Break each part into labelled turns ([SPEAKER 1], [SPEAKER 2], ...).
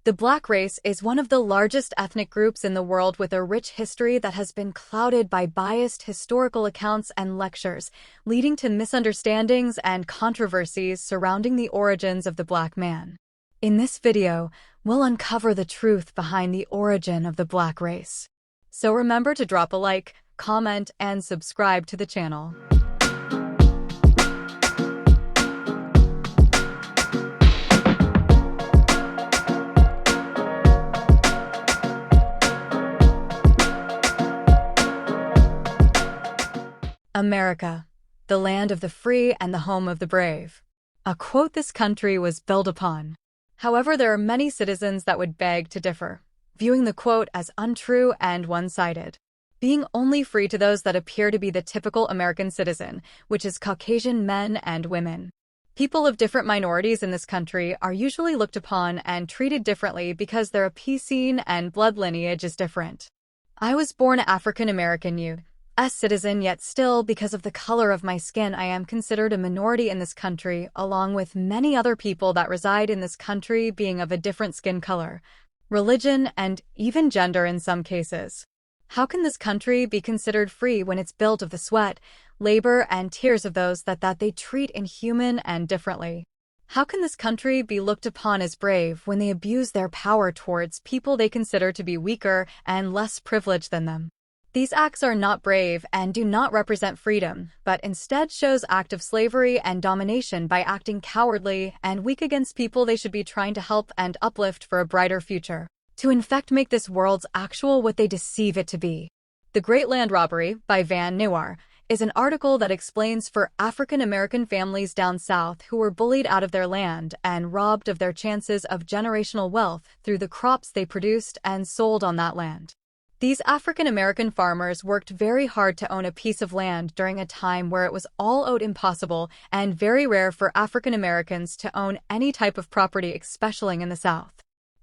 [SPEAKER 1] The Black race is one of the largest ethnic groups in the world with a rich history that has been clouded by biased historical accounts and lectures, leading to misunderstandings and controversies surrounding the origins of the Black man. In this video, we'll uncover the truth behind the origin of the Black race. So remember to drop a like, comment, and subscribe to the channel. America, the land of the free and the home of the brave. A quote this country was built upon. However, there are many citizens that would beg to differ, viewing the quote as untrue and one-sided, being only free to those that appear to be the typical American citizen, which is Caucasian men and women. People of different minorities in this country are usually looked upon and treated differently because their appeasing and blood lineage is different. I was born African American U.S. citizen, yet still, because of the color of my skin, I am considered a minority in this country, along with many other people that reside in this country being of a different skin color, religion, and even gender in some cases. How can this country be considered free when it's built of the sweat, labor, and tears of those that they treat inhuman and differently? How can this country be looked upon as brave when they abuse their power towards people they consider to be weaker and less privileged than them? These acts are not brave and do not represent freedom, but instead shows active slavery and domination by acting cowardly and weak against people they should be trying to help and uplift for a brighter future, to in fact make this world's actual what they deceive it to be. The Great Land Robbery by Van Neuer is an article that explains for African American families down south who were bullied out of their land and robbed of their chances of generational wealth through the crops they produced and sold on that land. These African American farmers worked very hard to own a piece of land during a time where it was all out impossible and very rare for African Americans to own any type of property, especially in the South.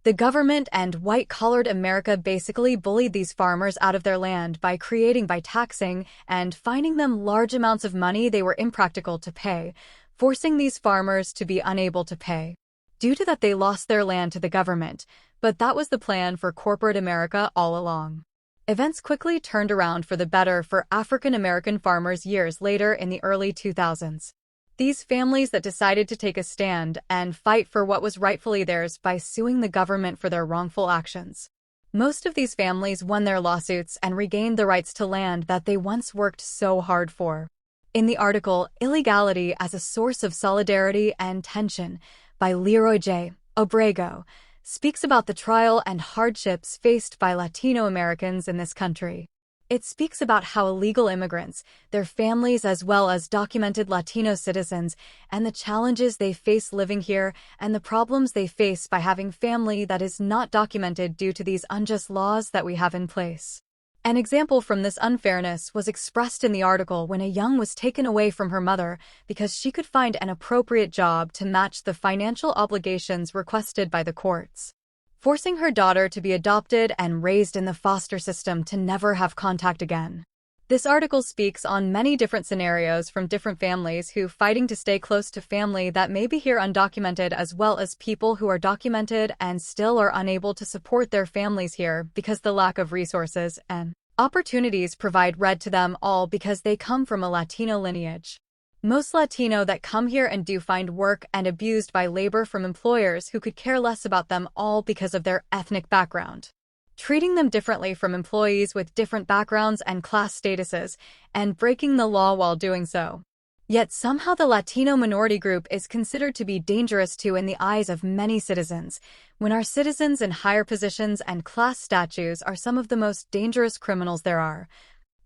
[SPEAKER 1] The government and white-collared America basically bullied these farmers out of their land by taxing and fining them large amounts of money they were impractical to pay, forcing these farmers to be unable to pay. Due to that, they lost their land to the government, but that was the plan for corporate America all along. Events quickly turned around for the better for African American farmers years later in the early 2000s. These families that decided to take a stand and fight for what was rightfully theirs by suing the government for their wrongful actions. Most of these families won their lawsuits and regained the rights to land that they once worked so hard for. In the article, Illegality as a Source of Solidarity and Tension by Leroy J. Obrego, speaks about the trial and hardships faced by Latino Americans in this country. It speaks about how illegal immigrants, their families as well as documented Latino citizens, and the challenges they face living here and the problems they face by having family that is not documented due to these unjust laws that we have in place. An example from this unfairness was expressed in the article when a young was taken away from her mother because she could find an appropriate job to match the financial obligations requested by the courts, forcing her daughter to be adopted and raised in the foster system to never have contact again. This article speaks on many different scenarios from different families who fighting to stay close to family that may be here undocumented, as well as people who are documented and still are unable to support their families here because the lack of resources and opportunities provided to them, all because they come from a Latino lineage. Most Latino that come here and do find work and abused by labor from employers who could care less about them, all because of their ethnic background, treating them differently from employees with different backgrounds and class statuses, and breaking the law while doing so. Yet somehow the Latino minority group is considered to be dangerous too in the eyes of many citizens, when our citizens in higher positions and class statues are some of the most dangerous criminals there are,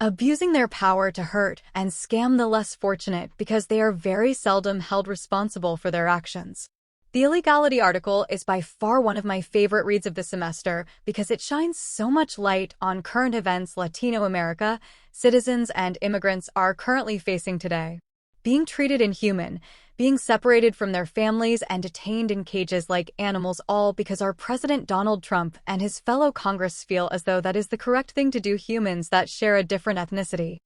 [SPEAKER 1] abusing their power to hurt and scam the less fortunate because they are very seldom held responsible for their actions. The Illegality article is by far one of my favorite reads of the semester because it shines so much light on current events Latino America, citizens, and immigrants are currently facing today. Being treated inhuman, being separated from their families and detained in cages like animals, all because our President Donald Trump and his fellow Congress feel as though that is the correct thing to do. Humans that share a different ethnicity,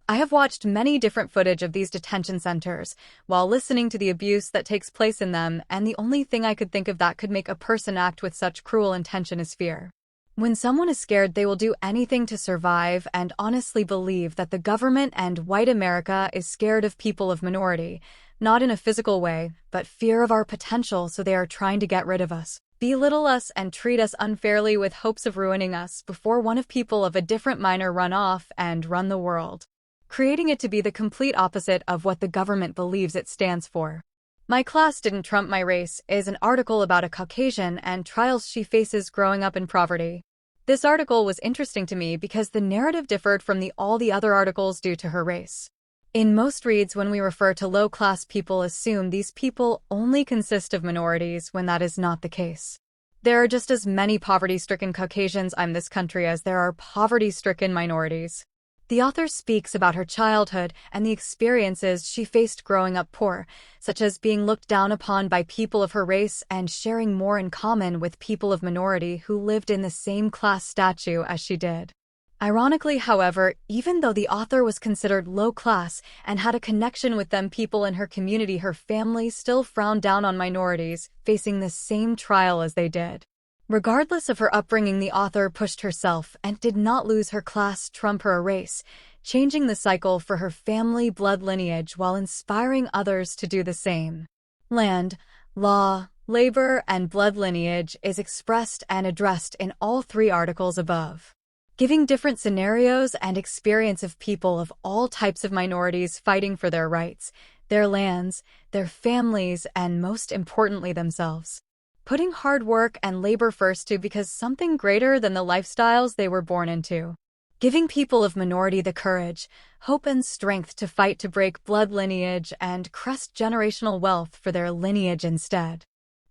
[SPEAKER 1] I have watched many different footage of these detention centers while listening to the abuse that takes place in them, and the only thing I could think of that could make a person act with such cruel intention is fear. When someone is scared, they will do anything to survive and honestly believe that the government and white America is scared of people of minority, not in a physical way, but fear of our potential, so they are trying to get rid of us, belittle us, and treat us unfairly with hopes of ruining us before one of people of a different minor run off and run the world, creating it to be the complete opposite of what the government believes it stands for. My Class Didn't Trump My Race is an article about a Caucasian and trials she faces growing up in poverty. This article was interesting to me because the narrative differed from all the other articles due to her race. In most reads, when we refer to low-class people, assume these people only consist of minorities when that is not the case. There are just as many poverty-stricken Caucasians in this country as there are poverty-stricken minorities. The author speaks about her childhood and the experiences she faced growing up poor, such as being looked down upon by people of her race and sharing more in common with people of minority who lived in the same class status as she did. Ironically, however, even though the author was considered low class and had a connection with them people in her community, her family still frowned down on minorities facing the same trial as they did. Regardless of her upbringing, the author pushed herself and did not lose her class trump her race, changing the cycle for her family blood lineage while inspiring others to do the same. Land, law, labor, and blood lineage is expressed and addressed in all three articles above, giving different scenarios and experience of people of all types of minorities fighting for their rights, their lands, their families, and most importantly themselves. Putting hard work and labor first too, because something greater than the lifestyles they were born into. Giving people of minority the courage, hope, and strength to fight to break blood lineage and crest generational wealth for their lineage instead.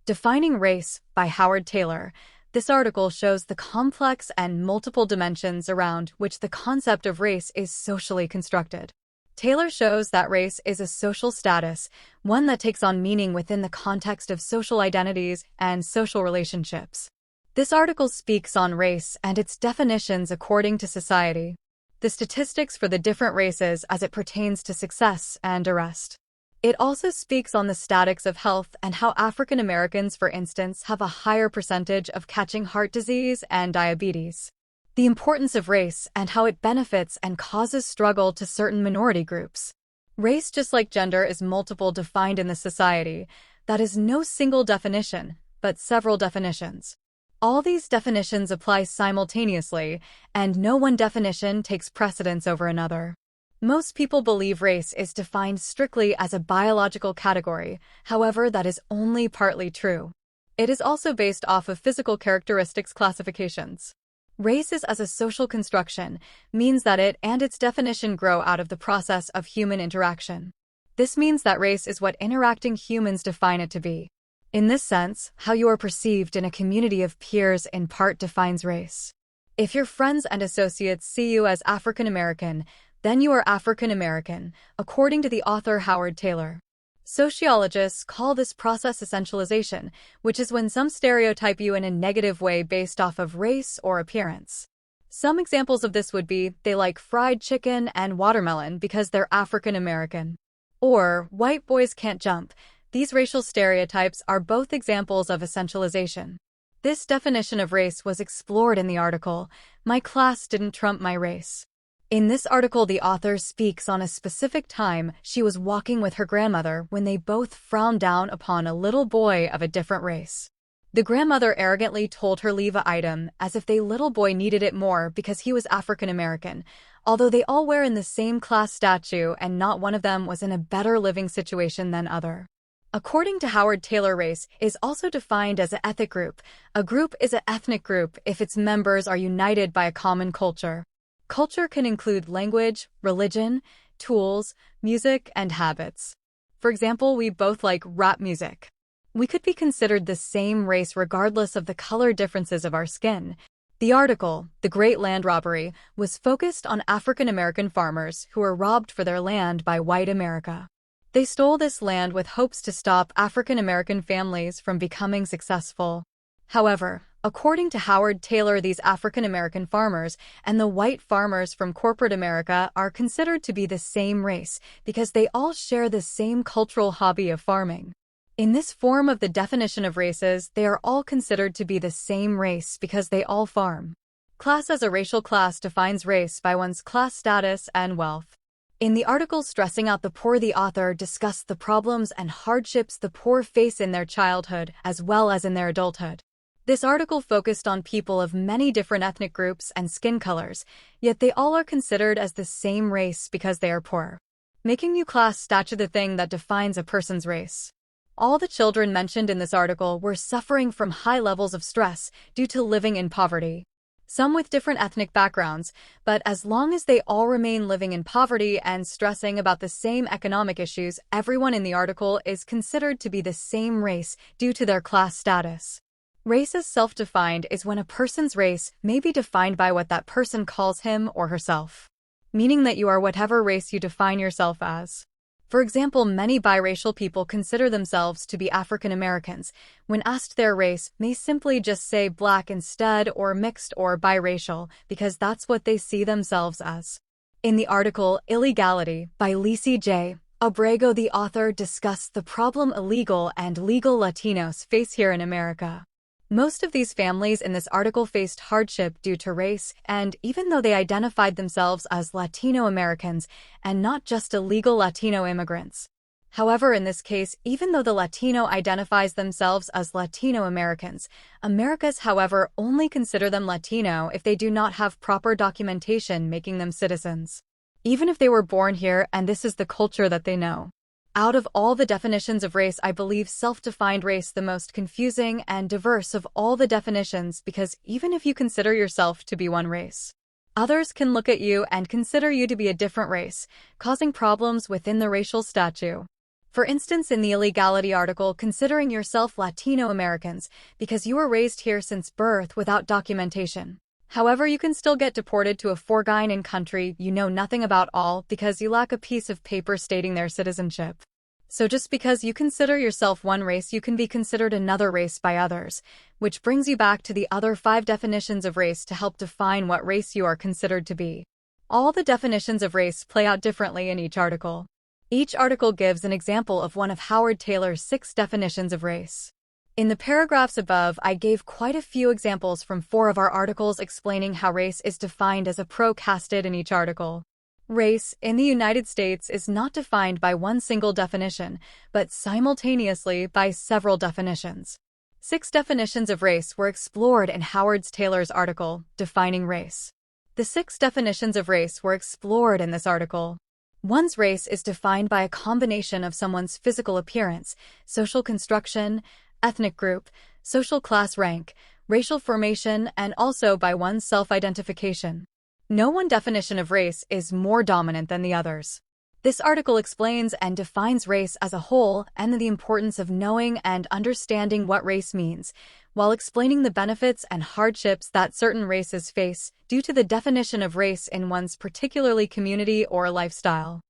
[SPEAKER 1] Defining Race by Howard Taylor. This article shows the complex and multiple dimensions around which the concept of race is socially constructed. Taylor shows that race is a social status, one that takes on meaning within the context of social identities and social relationships. This article speaks on race and its definitions according to society, the statistics for the different races as it pertains to success and arrest. It also speaks on the statistics of health and how African Americans, for instance, have a higher percentage of catching heart disease and diabetes. The importance of race and how it benefits and causes struggle to certain minority groups. Race, just like gender, is multiple defined in the society. That is no single definition, but several definitions. All these definitions apply simultaneously, and no one definition takes precedence over another. Most people believe race is defined strictly as a biological category, however, that is only partly true. It is also based off of physical characteristics classifications. Race as a social construction means that it and its definition grow out of the process of human interaction. This means that race is what interacting humans define it to be. In this sense, how you are perceived in a community of peers in part defines race. If your friends and associates see you as African American, then you are African American, according to the author Howard Taylor. Sociologists call this process essentialization, which is when some stereotype you in a negative way based off of race or appearance. Some examples of this would be, they like fried chicken and watermelon because they're African American. Or, white boys can't jump. These racial stereotypes are both examples of essentialization. This definition of race was explored in the article, My Class Didn't Trump My Race. In this article, the author speaks on a specific time she was walking with her grandmother when they both frowned down upon a little boy of a different race. The grandmother arrogantly told her leave an item as if the little boy needed it more because he was African American, although they all were in the same class statue and not one of them was in a better living situation than other. According to Howard Taylor, race is also defined as an ethnic group. A group is an ethnic group if its members are united by a common culture. Culture can include language, religion, tools, music, and habits. For example, we both like rap music. We could be considered the same race regardless of the color differences of our skin. The article, The Great Land Robbery, was focused on African American farmers who were robbed for their land by white America. They stole this land with hopes to stop African American families from becoming successful. However, According to Howard Taylor, these African American farmers and the white farmers from corporate America are considered to be the same race because they all share the same cultural hobby of farming. In this form of the definition of races, they are all considered to be the same race because they all farm. Class as a racial class defines race by one's class status and wealth. In the article stressing out the poor, the author discussed the problems and hardships the poor face in their childhood as well as in their adulthood. This article focused on people of many different ethnic groups and skin colors, yet they all are considered as the same race because they are poor, making new class status the thing that defines a person's race. All the children mentioned in this article were suffering from high levels of stress due to living in poverty. Some with different ethnic backgrounds, but as long as they all remain living in poverty and stressing about the same economic issues, everyone in the article is considered to be the same race due to their class status. Race as self-defined is when a person's race may be defined by what that person calls him or herself, meaning that you are whatever race you define yourself as. For example, many biracial people consider themselves to be African Americans. When asked their race, may simply just say black instead, or mixed or biracial, because that's what they see themselves as. In the article Illegality by Lisi J. Abrego, the author discussed the problem illegal and legal Latinos face here in America. Most of these families in this article faced hardship due to race, and even though they identified themselves as Latino Americans and not just illegal Latino immigrants. However, in this case, even though the Latino identifies themselves as Latino Americans, Americans, however, only consider them Latino if they do not have proper documentation making them citizens, even if they were born here and this is the culture that they know. Out of all the definitions of race, I believe self-defined race the most confusing and diverse of all the definitions, because even if you consider yourself to be one race, others can look at you and consider you to be a different race, causing problems within the racial statute. For instance, in the illegality article, considering yourself Latino Americans because you were raised here since birth without documentation. However, you can still get deported to a foreign country you know nothing about all because you lack a piece of paper stating their citizenship. So just because you consider yourself one race, you can be considered another race by others, which brings you back to the other 5 definitions of race to help define what race you are considered to be. All the definitions of race play out differently in each article. Each article gives an example of one of Howard Taylor's 6 definitions of race. In the paragraphs above, I gave quite a few examples from 4 of our articles explaining how race is defined as a pro-casted in each article. Race, in the United States, is not defined by one single definition, but simultaneously by several definitions. 6 definitions of race were explored in Howard Taylor's article, Defining Race. The 6 definitions of race were explored in this article. One's race is defined by a combination of someone's physical appearance, social construction, ethnic group, social class rank, racial formation, and also by one's self-identification. No one definition of race is more dominant than the others. This article explains and defines race as a whole and the importance of knowing and understanding what race means, while explaining the benefits and hardships that certain races face due to the definition of race in one's particularly community or lifestyle.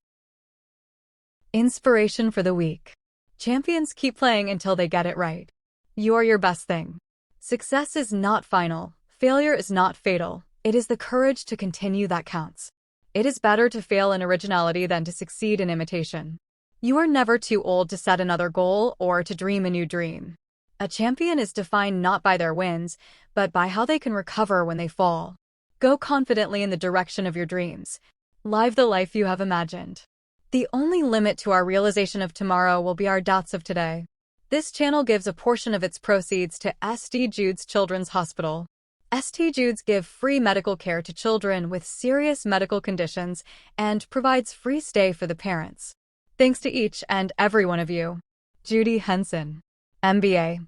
[SPEAKER 1] Inspiration for the week. Champions keep playing until they get it right. You are your best thing. Success is not final. Failure is not fatal. It is the courage to continue that counts. It is better to fail in originality than to succeed in imitation. You are never too old to set another goal or to dream a new dream. A champion is defined not by their wins, but by how they can recover when they fall. Go confidently in the direction of your dreams. Live the life you have imagined. The only limit to our realization of tomorrow will be our doubts of today. This channel gives a portion of its proceeds to St. Jude's Children's Hospital. St. Jude's give free medical care to children with serious medical conditions and provides free stay for the parents. Thanks to each and every one of you. Judy Henson, MBA.